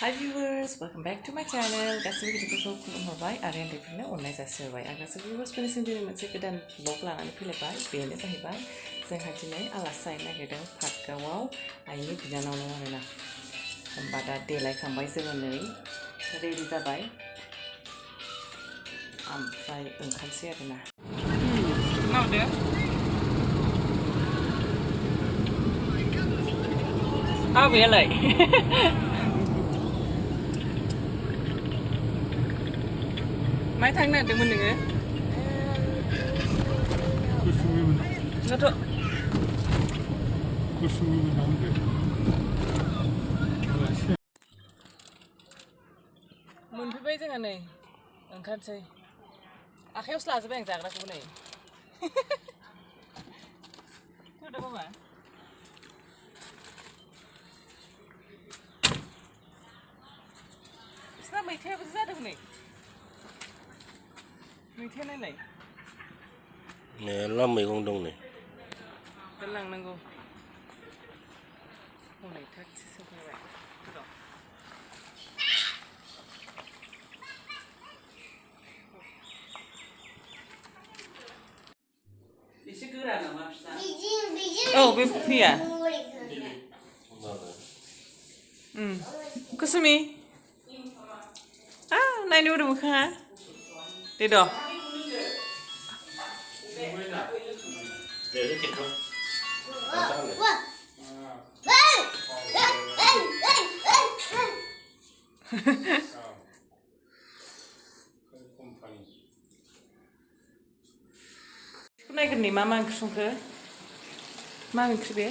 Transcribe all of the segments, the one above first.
Hi viewers, welcome back to my channel. Gassibu गिदिरफोरखौ खुलुमहरबाय आरो उन्दैफोरनो अननाय जासिहरबाय। आं गासिबो viewers-फोरनिसिम दिनै मोनसे गोदान vlog लानानै फैलायबाय। बेनो जाहैबाय जोंहा दिनै आलासि जाहैनो नागिरदों पाटगावआव आइनि बिनानावनाव आरोना। होमबा दा देलायखांबाय जोङो नै रेडि जाबाय। ओमफ्राय ओंखारसै आरोना। मावदो। आबैयालाय माय थांनो नागिरदोंमोन नोङो? नोंथ' मोनफैबाय जोंहा नै ओंखारसै आखायावसो लाजोबबाय आं जाग्राखौबो नै थोदो बाबा बिसिना मैथायाबो जादों नै मैथाया नायलाय मेरला मैगं दं नै दा लांनांगौ हनै थागसो सफैबाय एसे गोरा नामा फिसा औ बे फैया कुसुमि नायनो बोरो मोखाङा दे द' नायगोरनि मा मा ओंख्रि संखो मा ओंख्रि बे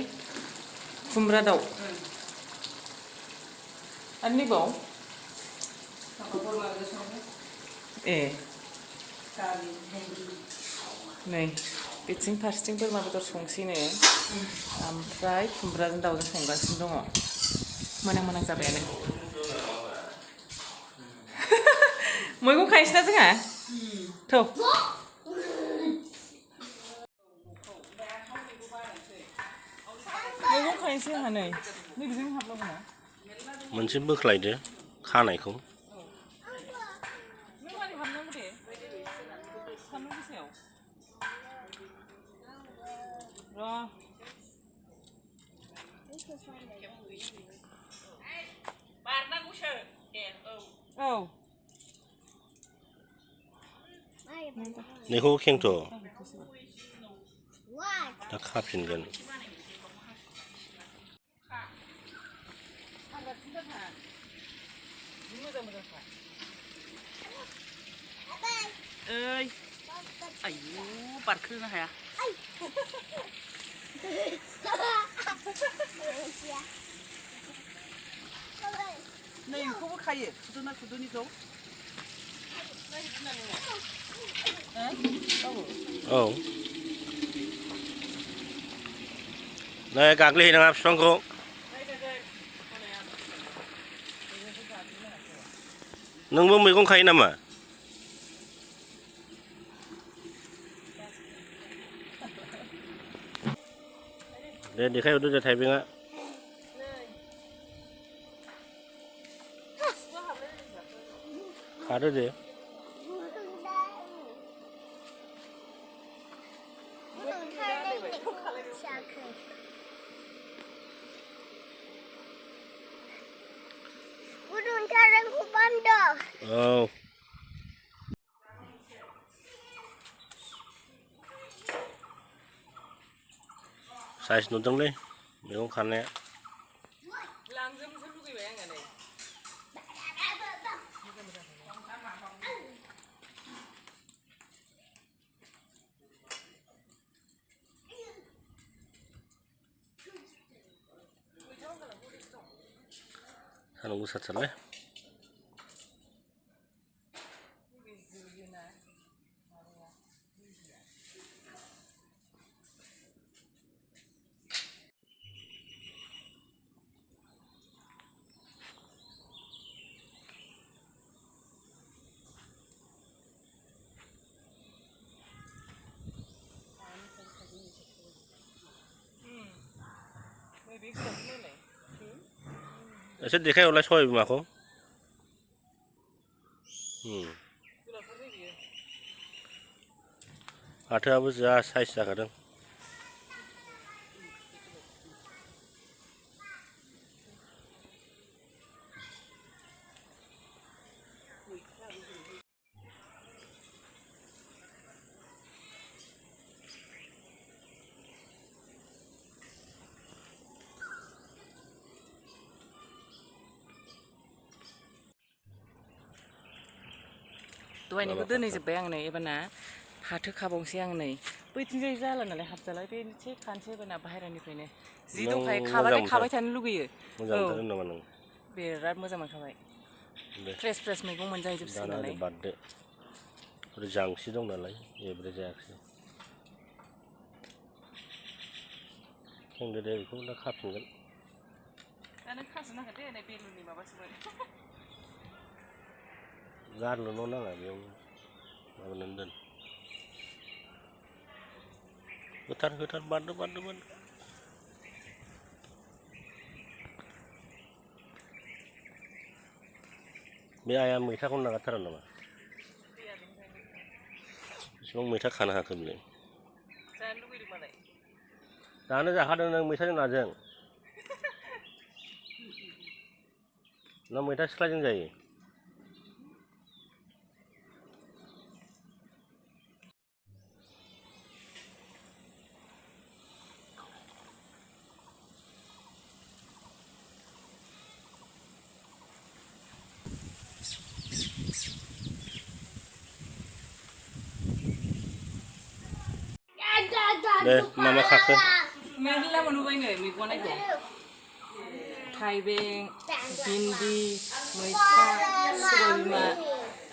खुमब्रा दाउ आरो नैबाव ए नै बिथिं फारसेथिं बोरमा बेदर संसैनो ओमफ्राय खुमब्राजों दाउजों संगासिनो दङ मोनां मोनां जाबायानो मैगं खायसैना जोंहा थौ मैगं खायसै आंहा नै नैबेजों हाबलांगौ मोनसे बोख्लायदो खानायखौ बेखौ खेंथ' दा खाफिनगोन ओइ आयु बारखोनो हाया नै बेखौबो खायो खुदुना खुदुनिखौ औ नै गाग्लिहैनाङा बिफांखौ नोंबो मैगं खायो नामा दे देखायहरदो दे थाइबेंआ खादो दे औ साइज नुदोंलै मैगं खानाया लांजोबनोसो लुगैबाय आङो नै सान्दुं गोसाथारलै एसे देखायहरलाय सबाय बिमाखौ फाथोआबो जा साइज जाखादों दहायनिखौ दोनहैजोब्बाय आं नै एबारना फाथो खाबावनोसै आं नै बैथिंजाय जाला नालाय हाबजालाय बे एसे खानोसै एबारना बाहेरानिफ्रायनो जि दंखायो खाबाथाय खाबाय थानो लुगैयो औ बिराद मोजां मोनखाबाय फ्रेस फ्रेस मैगं मोनजाहैजोबसिगोन नालाय बाददो जांसि दं नालाय एब्रे जायाखिसै खेंदो दे बेखौ दा खाफिनगोन दा नों खाजोबनांगोन दे नै बेलुननि माबासोमोन गारनोल' नाङा बेयाव माबानानै दोन होथार होथार बारदो बारदो बारदो बे आइया मैथाखौनो नागारथारा नामा बेसेबां मैथा खानो हाखो बेलाय जानो लुगैदों मालाय जानो जाखादों नों मैथाजों नाजों ना मैथा सिख्लाजों जायो दे मा खाखो मेरला मोनबोबाय नै मैगङा नायदो थाइबें भिन्दि मैथा सबायबिमा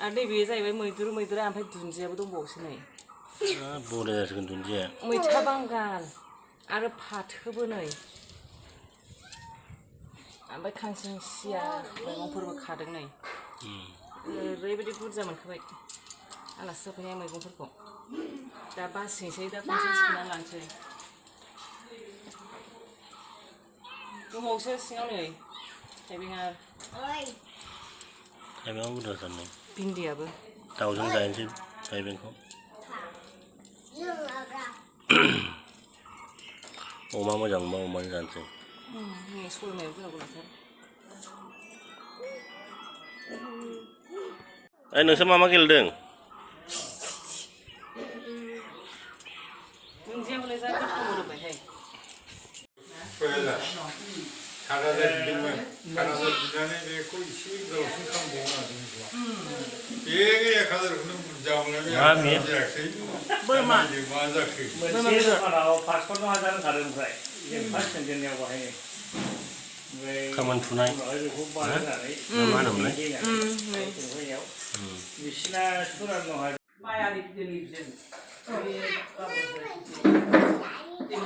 आरो नै बेयो जाहैबाय मैद्रु ओमफ्राय दुन्दियाबो दंबावोसो नै बरिया जासिगोन दुन्दिया मैथा बांगाल आरो फाथोबो नै ओमफ्राय खांसिंसिया मैगंफोरबो खादों नै ओरैबायदि बुरजा मोनखाबाय आलासि जाफैनाय मैगंफोरखौ दा बासिनोसै दा खनसे सुनानै लानोसै दंबावोसो सिङाव नै थाइबेंआ बुरजाथार नै भिन्दियाबो दाउजों जाहैनोसै थाइबेंखौ अमा मोजां मोनबा अमाजों जानोसै नै सलमायाव गोलाव गोलावथार ओइ नोंसोर मा गेलेदों दुन्दियाखौलाय जा गोथाव मोदोमबायहाय बोरमा खामानि थुनाय मा होनोमोनलाय बिसिना सुरान दं मायानि गिदिर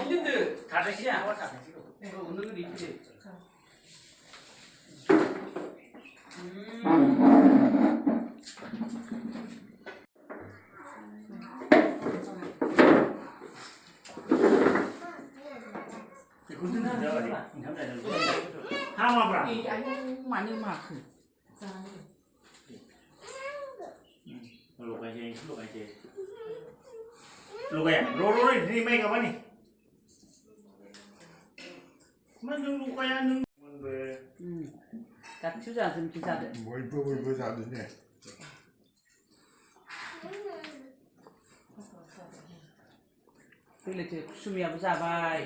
गिदिर थाथोंसैया हामाब्रा मानो माखो लगाया र' दिनै माइ गाबानि मा नों लगाया नों गासिबो जाजोबनोसै जादो बयबो जादों ने फैलायथो कुसुमियाबो जाबाय